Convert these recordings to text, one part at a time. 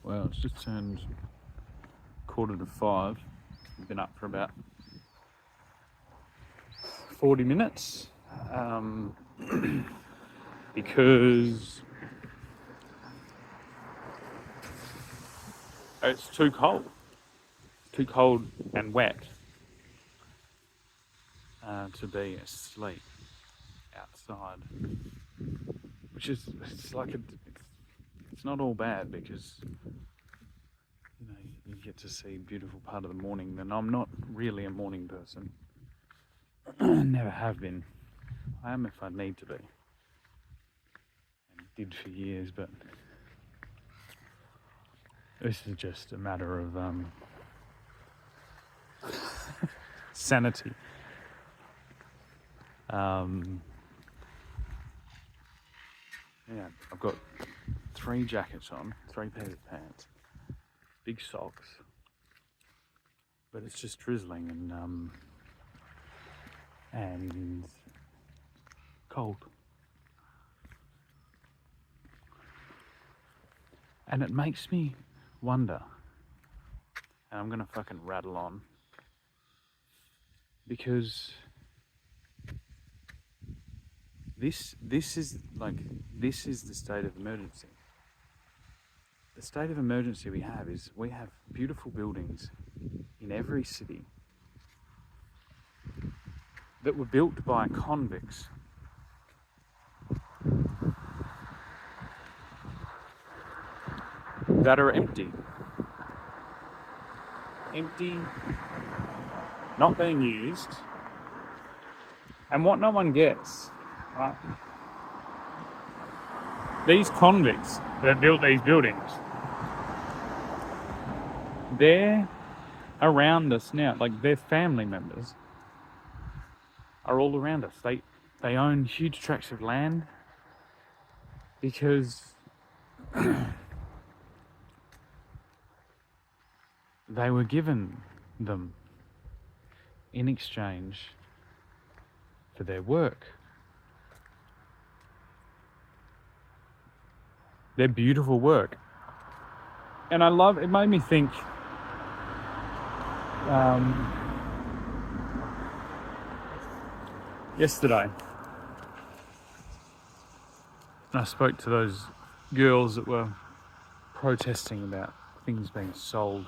Well, it's just turned 4:45. I've been up for about 40 minutes because it's too cold. Too cold and wet to be asleep outside, which is it's not all bad because you get to see a beautiful part of the morning. And I'm not really a morning person. Never have been. I am if I need to be, and did for years, but this is just a matter of sanity. Yeah, I've got 3 jackets on, 3 pairs of pants, big socks, but it's just drizzling and cold. And it makes me wonder, and I'm gonna fucking rattle on, because this is the state of emergency. The state of emergency we have beautiful buildings in every city that were built by convicts. That are empty, not being used, and what no one gets, right? These convicts that built these buildings, they're around us now, like their family members are all around us. They own huge tracts of land because they were given them in exchange for their work. Their beautiful work. And it made me think, yesterday, I spoke to those girls that were protesting about things being sold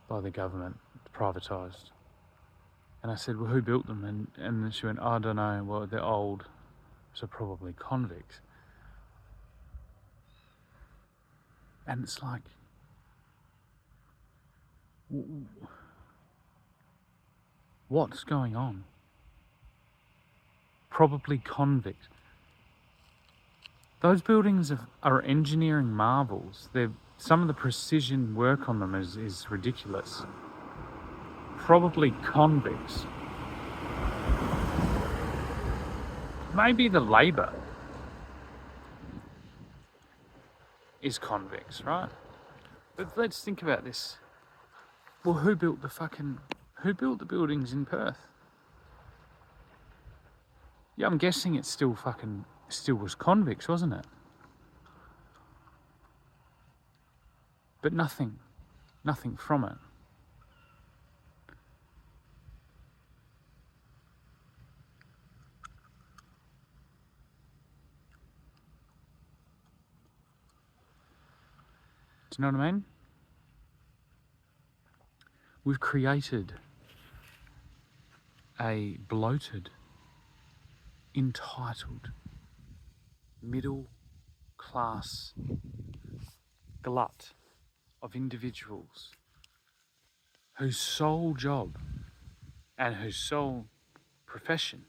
by the government, privatised. And I said, well, who built them? And then she went, I don't know, well, they're old, so probably convicts. And it's like, what's going on? Probably convicts. Those buildings are engineering marvels. Some of the precision work on them is ridiculous. Probably convicts. Maybe the labour is convicts, right? But let's think about this. Well, who built the buildings in Perth? Yeah, I'm guessing it still was convicts, wasn't it? But nothing from it. Do you know what I mean? We've created a bloated, entitled, middle class glut of individuals whose sole job and whose sole profession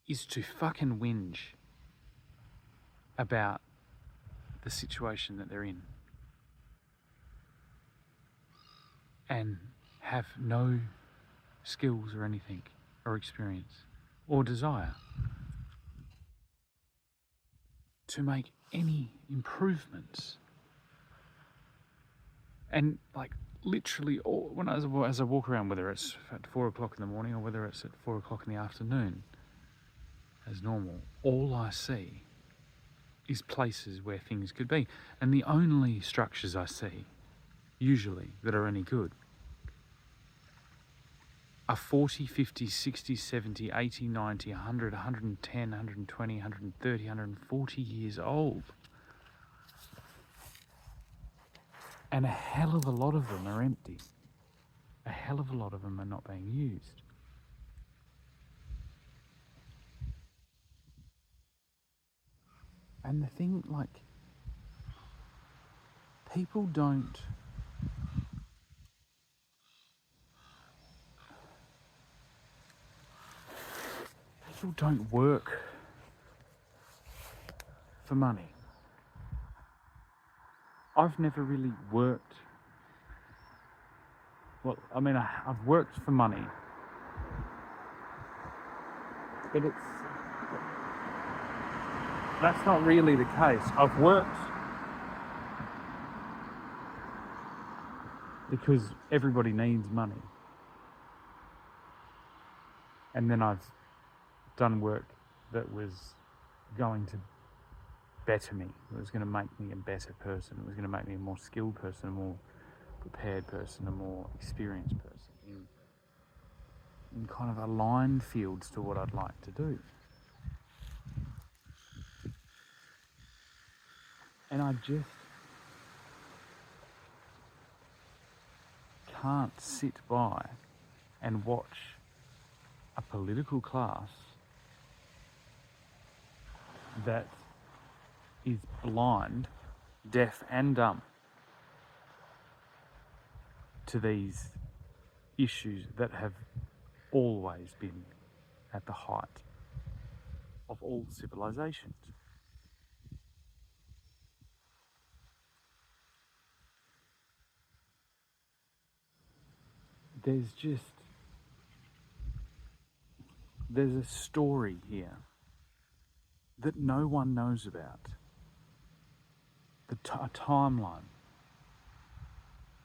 is to fucking whinge about the situation that they're in and have no skills or anything or experience or desire to make any improvements. And like literally, as I walk around, whether it's at 4 o'clock in the morning or whether it's at 4 o'clock in the afternoon, as normal, all I see is places where things could be. And the only structures I see, usually, that are any good are 40, 50, 60, 70, 80, 90, 100, 110, 120, 130, 140 years old. And a hell of a lot of them are empty. A hell of a lot of them are not being used. And the thing, like, people don't work for money. I've never really worked. Well, I mean, I've worked for money, but that's not really the case. I've worked because everybody needs money. And then I've done work that was going to better me. It was going to make me a better person. It was going to make me a more skilled person, a more prepared person, a more experienced person in kind of aligned fields to what I'd like to do. And I just can't sit by and watch a political class that is blind, deaf and dumb to these issues that have always been at the height of all civilizations. There's a story here that no one knows about. A timeline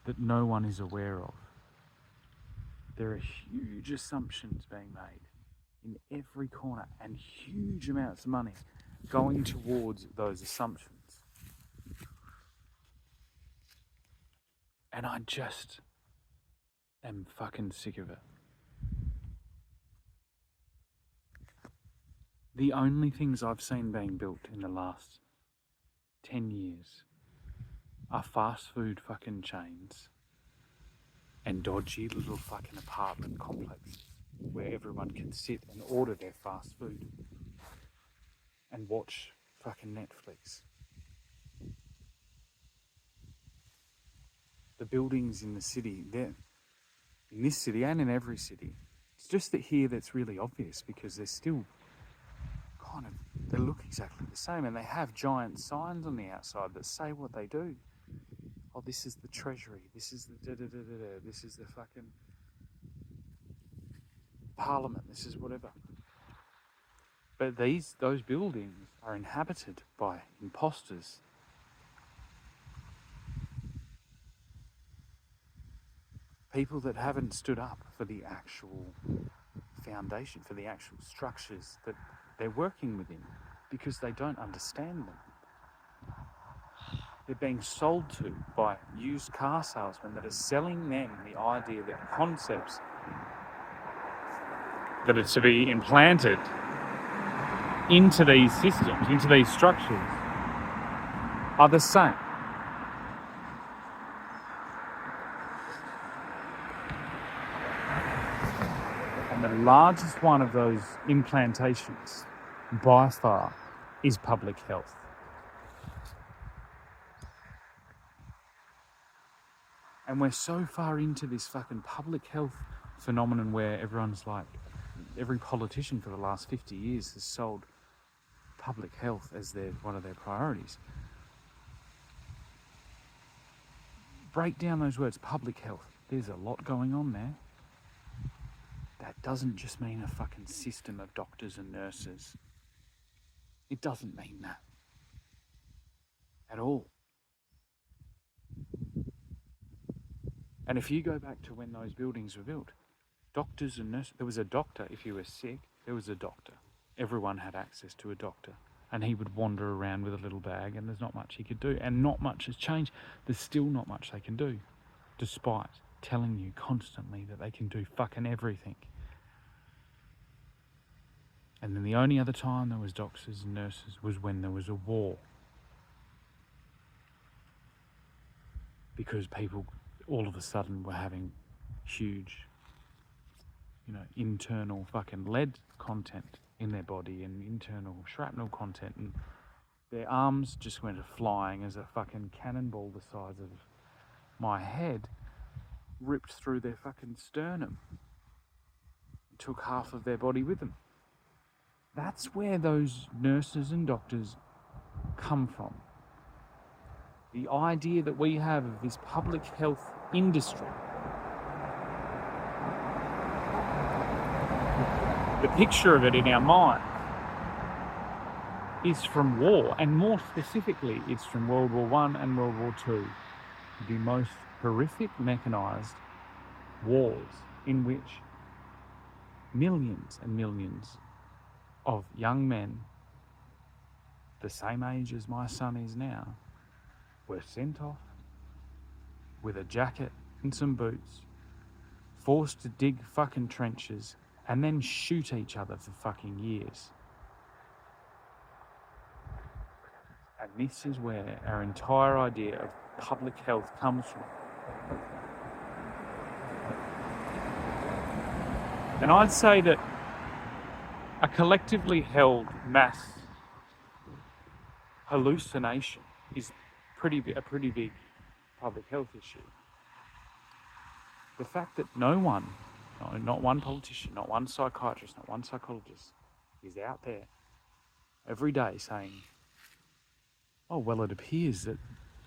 that no one is aware of. There are huge assumptions being made in every corner and huge amounts of money going towards those assumptions. And I just am fucking sick of it. The only things I've seen being built in the last 10 years are fast food fucking chains and dodgy little fucking apartment complexes where everyone can sit and order their fast food and watch fucking Netflix. The buildings in the city, in this city and in every city, it's just that here that's really obvious because they're still they look exactly the same and they have giant signs on the outside that say what they do. Oh, this is the Treasury, this is the da-da-da-da-da, this is the fucking Parliament, this is whatever. But those buildings are inhabited by imposters. People that haven't stood up for the actual foundation, for the actual structures that they're working within, because they don't understand them. They're being sold to by used car salesmen that are selling them the idea that concepts that are to be implanted into these systems, into these structures, are the same. And the largest one of those implantations, by far, is public health. And we're so far into this fucking public health phenomenon where everyone's like, every politician for the last 50 years has sold public health as one of their priorities. Break down those words, public health. There's a lot going on there. That doesn't just mean a fucking system of doctors and nurses. It doesn't mean that at all. And if you go back to when those buildings were built, doctors and nurses, there was a doctor if you were sick, there was a doctor. Everyone had access to a doctor. and he would wander around with a little bag, and there's not much he could do, and not much has changed. There's still not much they can do, despite telling you constantly that they can do fucking everything. And then the only other time there was doctors and nurses was when there was a war. Because people all of a sudden were having huge, internal fucking lead content in their body and internal shrapnel content, and their arms just went flying as a fucking cannonball the size of my head ripped through their fucking sternum and took half of their body with them. That's where those nurses and doctors come from. The idea that we have of this public health industry, the picture of it in our mind is from war, and more specifically, it's from World War I and World War II, the most horrific mechanised wars in which millions and millions of young men, the same age as my son is now, were sent off with a jacket and some boots, forced to dig fucking trenches and then shoot each other for fucking years. And this is where our entire idea of public health comes from. And I'd say that a collectively held mass hallucination is a pretty big public health issue. The fact that no one, not one politician, not one psychiatrist, not one psychologist is out there every day saying, oh, well, it appears that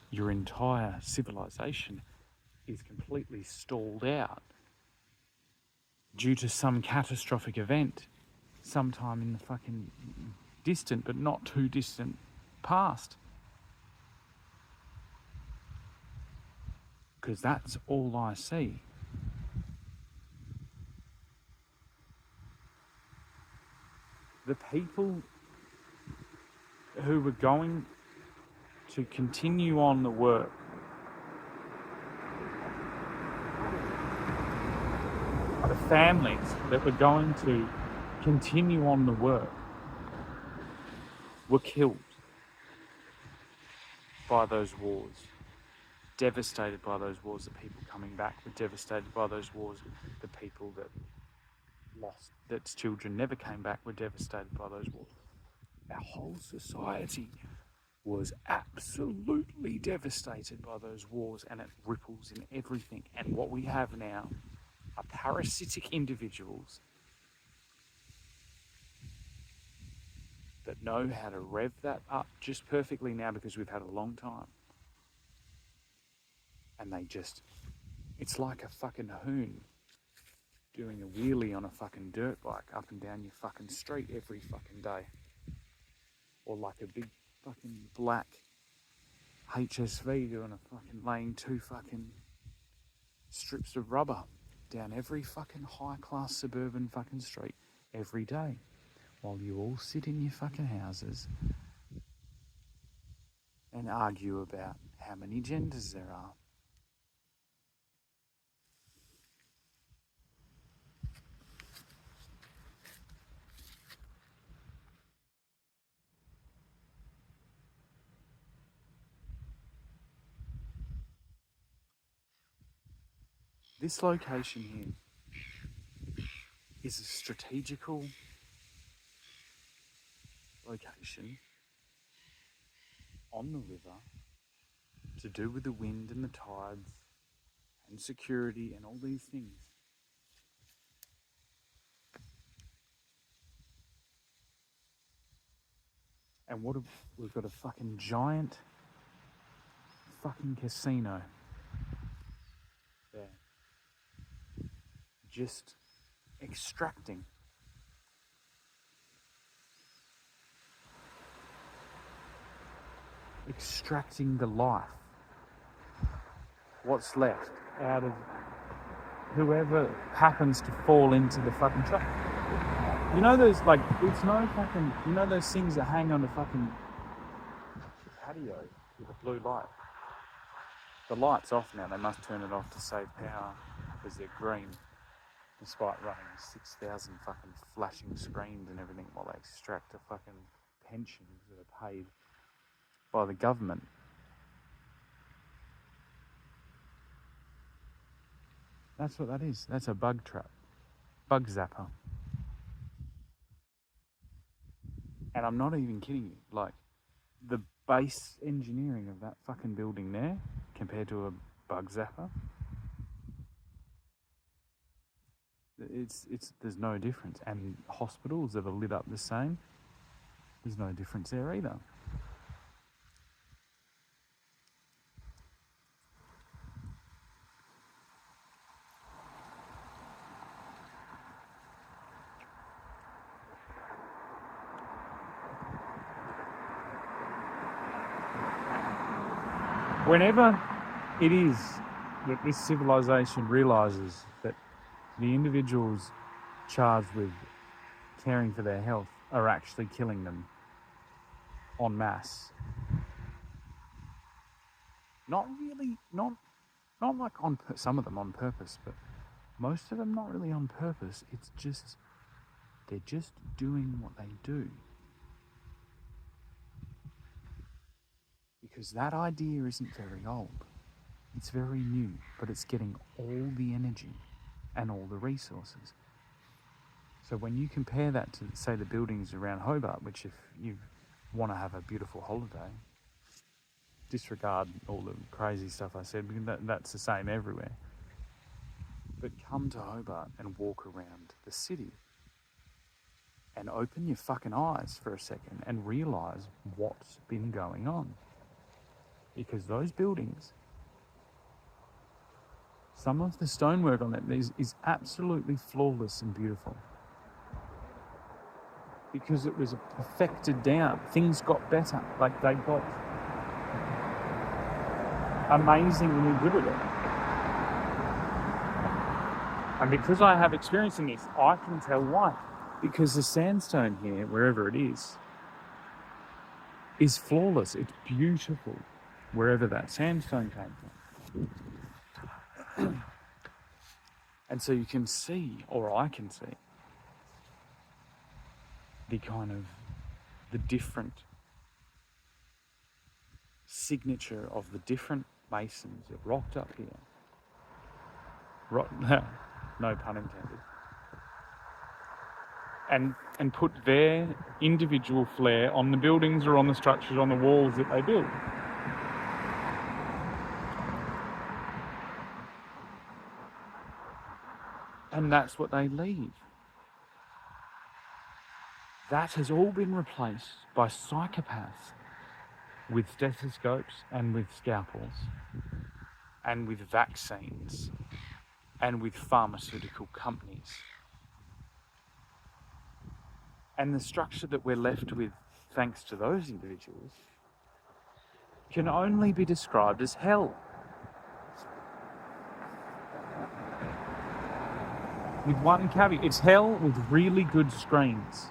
your entire civilization is completely stalled out due to some catastrophic event sometime in the fucking distant, but not too distant past. Because that's all I see. The people who were going to continue on the work the families that were going to continue on the work were killed by those wars, devastated by those wars. The people coming back were devastated by those wars. The people that that's children never came back were devastated by those wars. Our whole society was absolutely devastated by those wars, and it ripples in everything. And what we have now are parasitic individuals that know how to rev that up just perfectly now because we've had a long time. And it's like a fucking hoon doing a wheelie on a fucking dirt bike up and down your fucking street every fucking day. Or like a big fucking black HSV laying 2 fucking strips of rubber down every fucking high class suburban fucking street every day, while you all sit in your fucking houses and argue about how many genders there are. This location here is a strategical location on the river to do with the wind and the tides and security and all these things. And we've got a fucking giant fucking casino there, just extracting the life, what's left out of whoever happens to fall into the fucking trap. You know those, like, it's no fucking, you know those things that hang on the fucking patio with the blue light? The light's off now, they must turn it off to save power because they're green, despite running 6,000 fucking flashing screens and everything while they extract a fucking pensions that are paid by the government. That's what that is. That's a bug trap. Bug zapper. And I'm not even kidding you. Like, the base engineering of that fucking building there compared to a bug zapper, it's there's no difference. And hospitals that are lit up the same, there's no difference there either. Whenever it is that this civilization realizes that the individuals charged with caring for their health are actually killing them en masse. Not really, not like some of them on purpose, but most of them not really on purpose. It's just, they're just doing what they do. Because that idea isn't very old. It's very new, but it's getting all the energy and all the resources. So when you compare that to, say, the buildings around Hobart, which if you want to have a beautiful holiday, disregard all the crazy stuff I said, because that's the same everywhere. But come to Hobart and walk around the city and open your fucking eyes for a second and realise what's been going on. Because those buildings, some of the stonework on them is absolutely flawless and beautiful. Because it was perfected down. Things got better. Like, they got amazingly good at it. And because I have experience in this, I can tell why. Because the sandstone here, wherever it is flawless. It's beautiful, wherever that sandstone came from. And so you can see, or I can see, the kind of the different signature of the different masons that rocked up here. No pun intended. And put their individual flair on the buildings or on the structures, on the walls that they build. And that's what they leave. That has all been replaced by psychopaths with stethoscopes and with scalpels and with vaccines and with pharmaceutical companies. And the structure that we're left with, thanks to those individuals, can only be described as hell. With one caveat, it's hell with really good screens.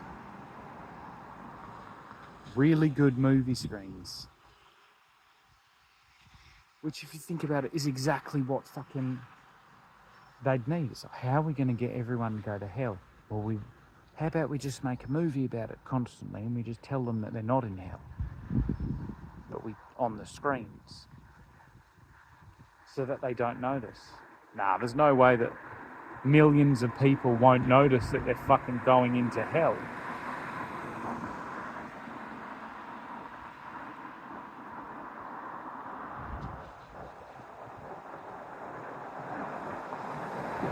Really good movie screens. Which, if you think about it, is exactly what fucking they'd need. So how are we going to get everyone to go to hell? Well, how about we just make a movie about it constantly and we just tell them that they're not in hell, but on the screens, so that they don't notice. Nah, there's no way that millions of people won't notice that they're fucking going into hell.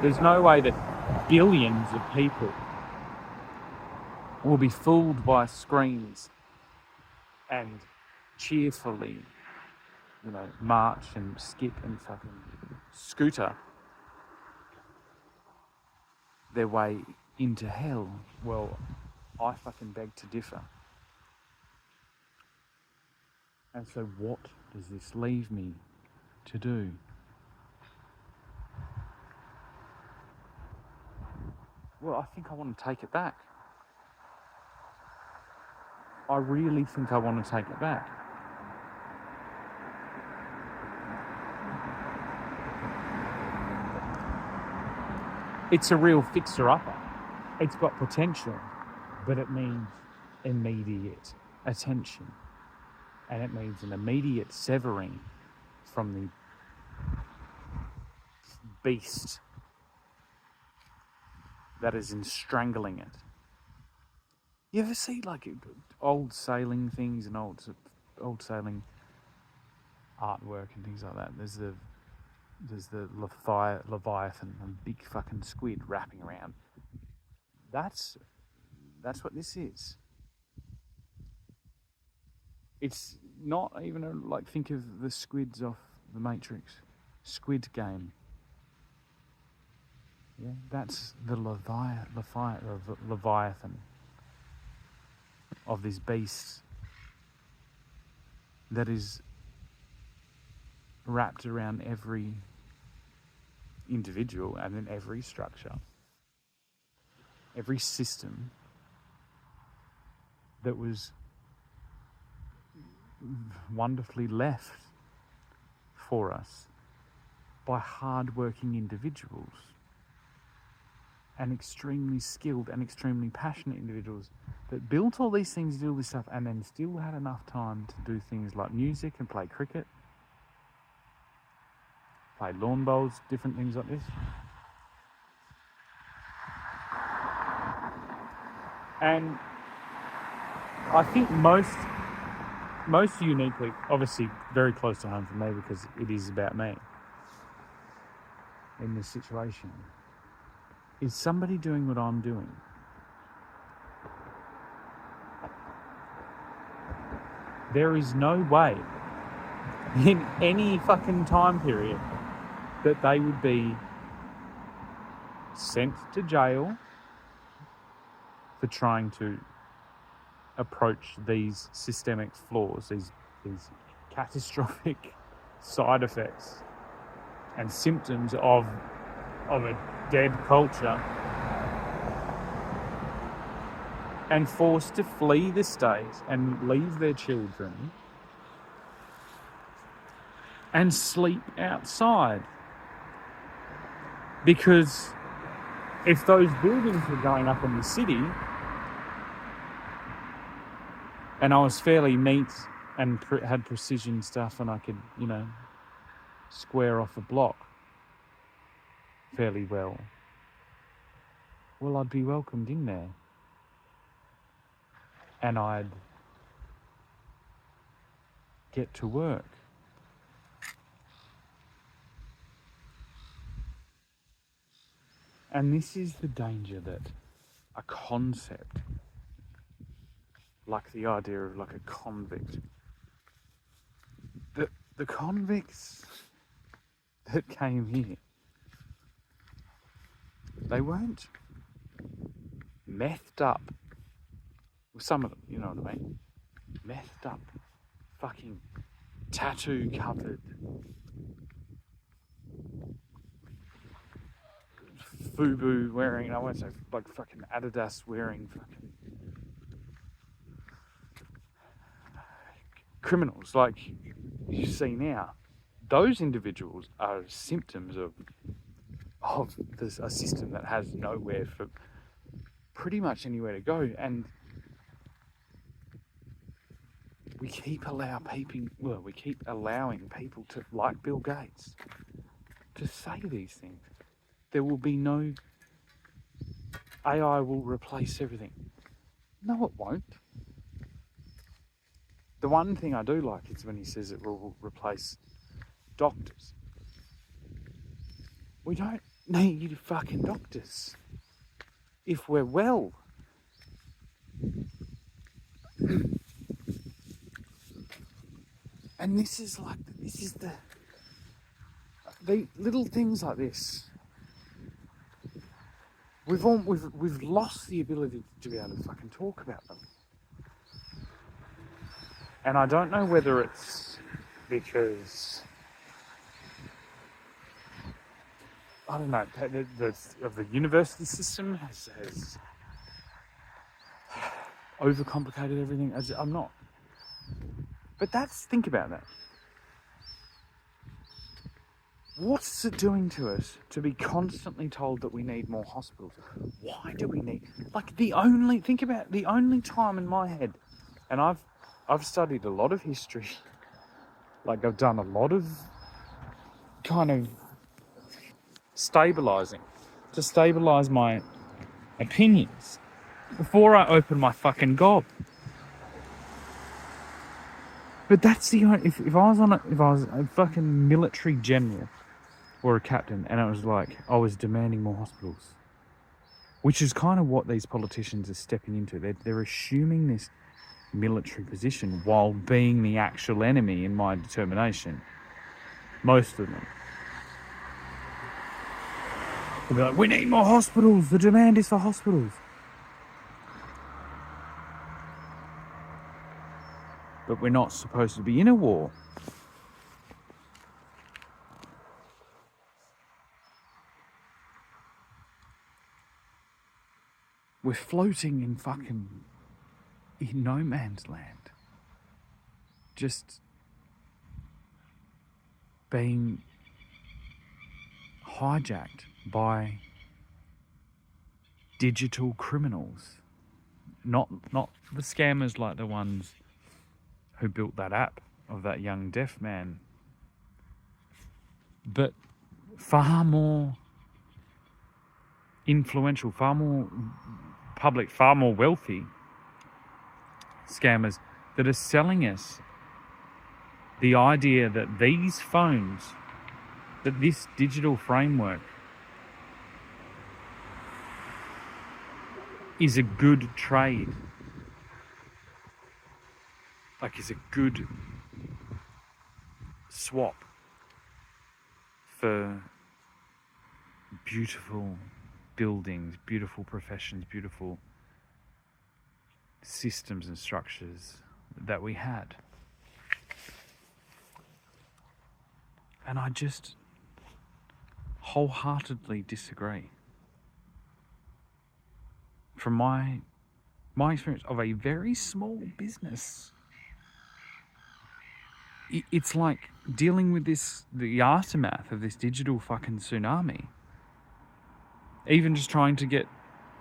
There's no way that billions of people will be fooled by screens and cheerfully, march and skip and fucking scooter their way into hell. Well, I fucking beg to differ. And so what does this leave me to do? Well, I think I want to take it back. I really think I want to take it back. It's a real fixer-upper. It's got potential, but it needs immediate attention. And it needs an immediate severing from the beast that is strangling it. You ever see like old sailing things and old sailing artwork and things like that? There's the Leviathan, a big fucking squid wrapping around. That's what this is. It's not even like, think of the squids off the Matrix. Squid Game. Yeah, that's the Leviathan of this beast that is wrapped around every individual and in every structure, every system that was wonderfully left for us by hard-working individuals and extremely skilled and extremely passionate individuals that built all these things, did all this stuff, and then still had enough time to do things like music and play cricket, play lawn bowls, different things like this. And I think most uniquely, obviously very close to home for me because it is about me in this situation, is somebody doing what I'm doing. There is no way in any fucking time period that they would be sent to jail for trying to approach these systemic flaws, these catastrophic side effects and symptoms of a dead culture, and forced to flee the state and leave their children and sleep outside. Because if those buildings were going up in the city and I was fairly neat and had precision stuff and I could, square off a block fairly well, I'd be welcomed in there. And I'd get to work. And this is the danger that a concept, like the idea of like a convict, the convicts that came here, they weren't methed up. Some of them, you know what I mean? Methed up, fucking tattoo covered, FUBU wearing, I won't say like fucking Adidas wearing fucking criminals like you see now. Those individuals are symptoms of a system that has nowhere for pretty much anywhere to go, and we keep allowing people to, like Bill Gates, to say these things. There will be no AI will replace everything. No, it won't. The one thing I do like is when he says it will replace doctors. We don't need fucking doctors if we're well. And this is the little things like this. We've lost the ability to be able to fucking talk about them. And I don't know whether it's because, I don't know, the university system has overcomplicated everything. I'm not. But think about that. What's it doing to us to be constantly told that we need more hospitals? Why do we need, think about the only time in my head, and I've studied a lot of history, like I've done a lot of kind of stabilizing to stabilize my opinions before I open my fucking gob. But that's the only, if I was a fucking military general or a captain, and it was like I was demanding more hospitals, which is kind of what these politicians are stepping into. They're assuming this military position while being the actual enemy in my determination. Most of them. They'll be like, we need more hospitals. The demand is for hospitals. But we're not supposed to be in a war. We're floating in no man's land. Just being hijacked by digital criminals. Not the scammers like the ones who built that app of that young deaf man, but far more influential, far more public, far more wealthy scammers that are selling us the idea that these phones, that this digital framework is a good trade. Like, is a good swap for beautiful buildings, beautiful professions, beautiful systems and structures that we had. And I just wholeheartedly disagree. From my experience of a very small business, it's like dealing with the aftermath of this digital fucking tsunami. Even just trying to get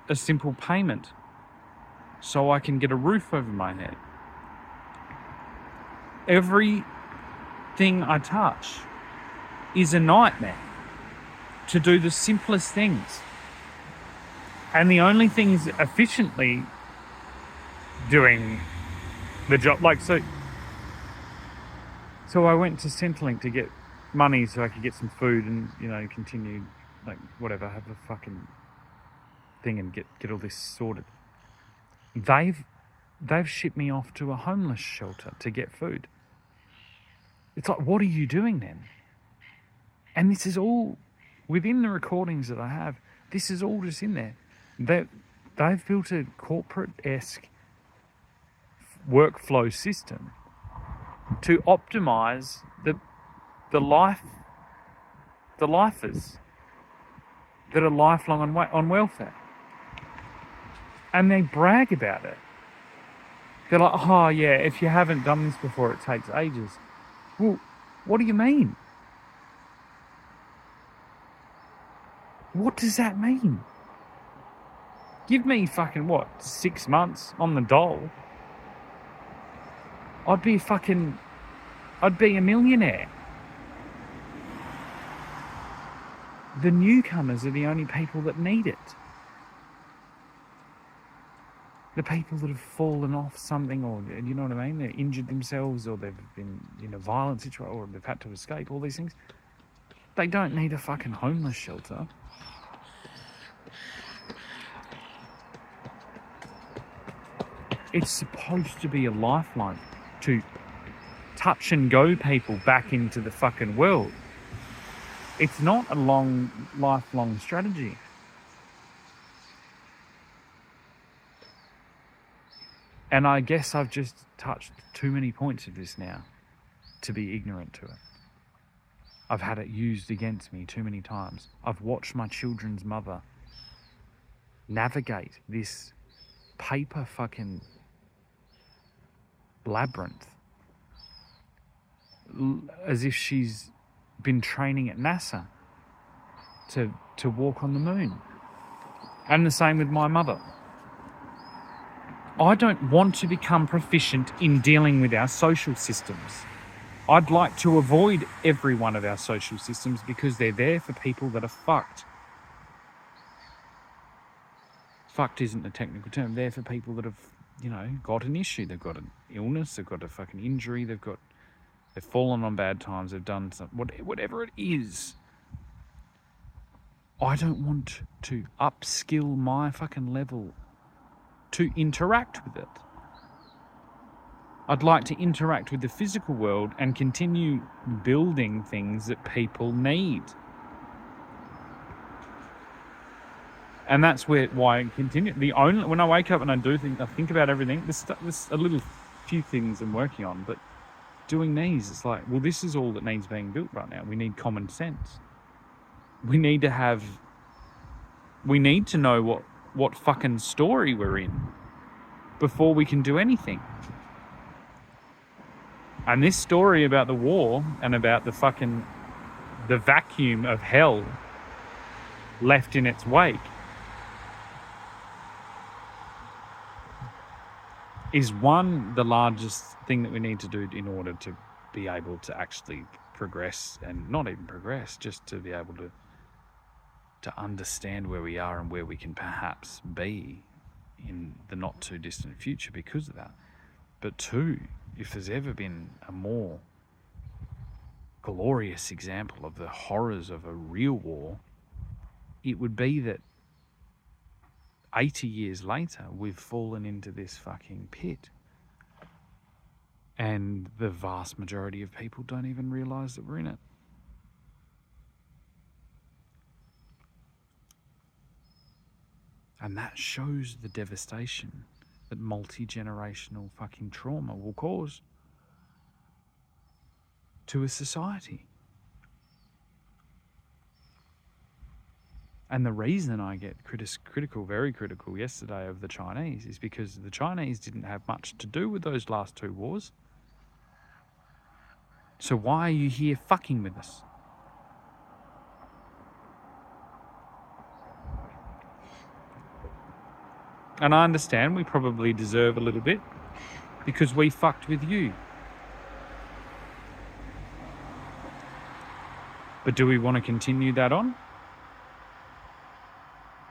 a simple payment so I can get a roof over my head. Everything I touch is a nightmare to do the simplest things. And the only things efficiently doing the job, so I went to Centrelink to get money so I could get some food and, continue, have a fucking thing and get all this sorted. They've shipped me off to a homeless shelter to get food. It's like, what are you doing then? And this is all within the recordings that I have. This is all just in there. They've built a corporate-esque workflow system to optimize the lifers that are lifelong on welfare. And they brag about it. They're like, oh yeah, if you haven't done this before, it takes ages. Well, what do you mean? What does that mean? Give me fucking 6 months on the dole. I'd be a millionaire. The newcomers are the only people that need it. The people that have fallen off something, or you know what I mean, they're injured themselves, or they've been in a violent situation, or they've had to escape, all these things. They don't need a fucking homeless shelter. It's supposed to be a lifeline to touch and go people back into the fucking world. It's not a lifelong strategy. And I guess I've just touched too many points of this now to be ignorant to it. I've had it used against me too many times. I've watched my children's mother navigate this paper fucking labyrinth, as if she's been training at NASA to walk on the moon. And the same with my mother. I don't want to become proficient in dealing with our social systems. I'd like to avoid every one of our social systems because they're there for people that are fucked. Fucked isn't a technical term. They're for people that have, got an issue. They've got an illness. They've got a fucking injury. They've fallen on bad times. They've done whatever it is. I don't want to upskill my fucking level to interact with it. I'd like to interact with the physical world and continue building things that people need. And that's why I continue. When I wake up and I think about everything, there's a little few things I'm working on, but doing these, it's like, well, this is all that needs being built right now. We need common sense. We need to know what fucking story we're in before we can do anything. And this story about the war and about the vacuum of hell left in its wake is the largest thing that we need to do in order to be able to actually progress, and not even progress, just to be able to understand where we are and where we can perhaps be in the not too distant future because of that. But two, if there's ever been a more glorious example of the horrors of a real war, it would be that 80 years later, we've fallen into this fucking pit. And the vast majority of people don't even realise that we're in it. And that shows the devastation that multi-generational fucking trauma will cause to a society. And the reason I get very critical yesterday of the Chinese is because the Chinese didn't have much to do with those last two wars. So why are you here fucking with us? And I understand we probably deserve a little bit because we fucked with you. But do we want to continue that on?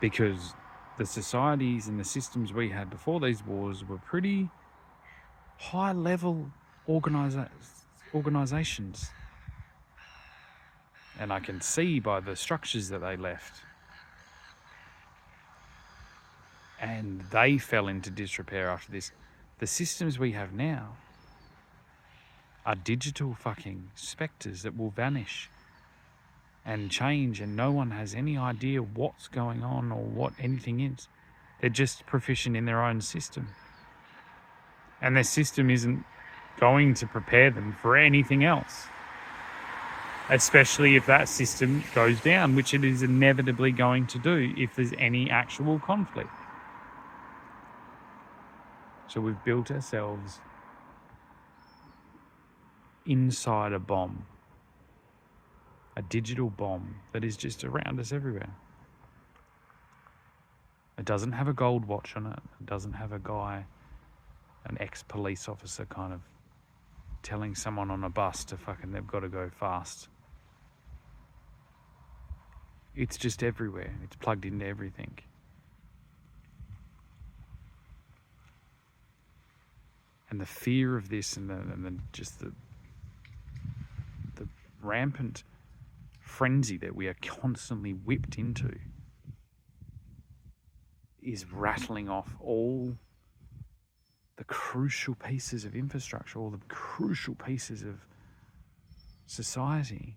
Because the societies and the systems we had before these wars were pretty high-level organisations. And I can see by the structures that they left. And they fell into disrepair after this. The systems we have now are digital fucking spectres that will vanish and change, and no one has any idea what's going on or what anything is. They're just proficient in their own system. And their system isn't going to prepare them for anything else. Especially if that system goes down, which it is inevitably going to do if there's any actual conflict. So we've built ourselves inside a bomb. A digital bomb that is just around us everywhere. It doesn't have a gold watch on it. It doesn't have a guy, an ex-police officer kind of telling someone on a bus they've got to go fast. It's just everywhere. It's plugged into everything. And the fear of this and the rampant frenzy that we are constantly whipped into is rattling off all the crucial pieces of infrastructure, all the crucial pieces of society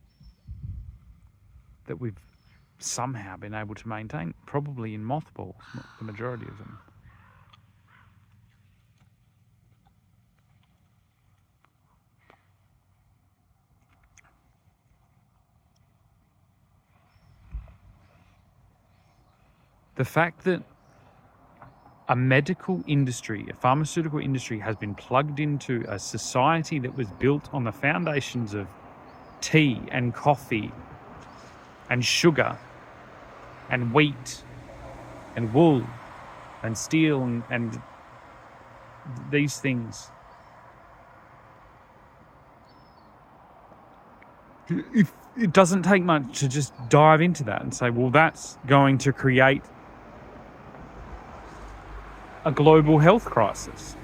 that we've somehow been able to maintain, probably in mothballs, the majority of them. The fact that A medical industry, a pharmaceutical industry has been plugged into a society that was built on the foundations of tea and coffee and sugar and wheat and wool and steel and these things. If it doesn't take much to just dive into that and say, well, that's going to create a global health crisis.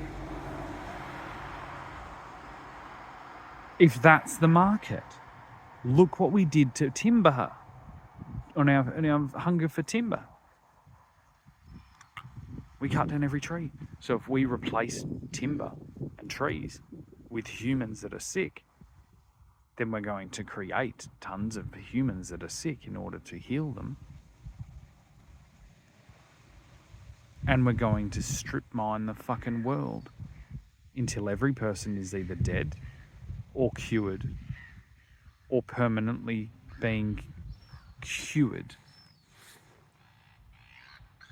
If that's the market, look what we did to timber on our hunger for timber. We cut down every tree. So if we replace timber and trees with humans that are sick, then we're going to create tons of humans that are sick in order to heal them. And we're going to strip mine the fucking world until every person is either dead or cured or permanently being cured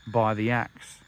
by the axe.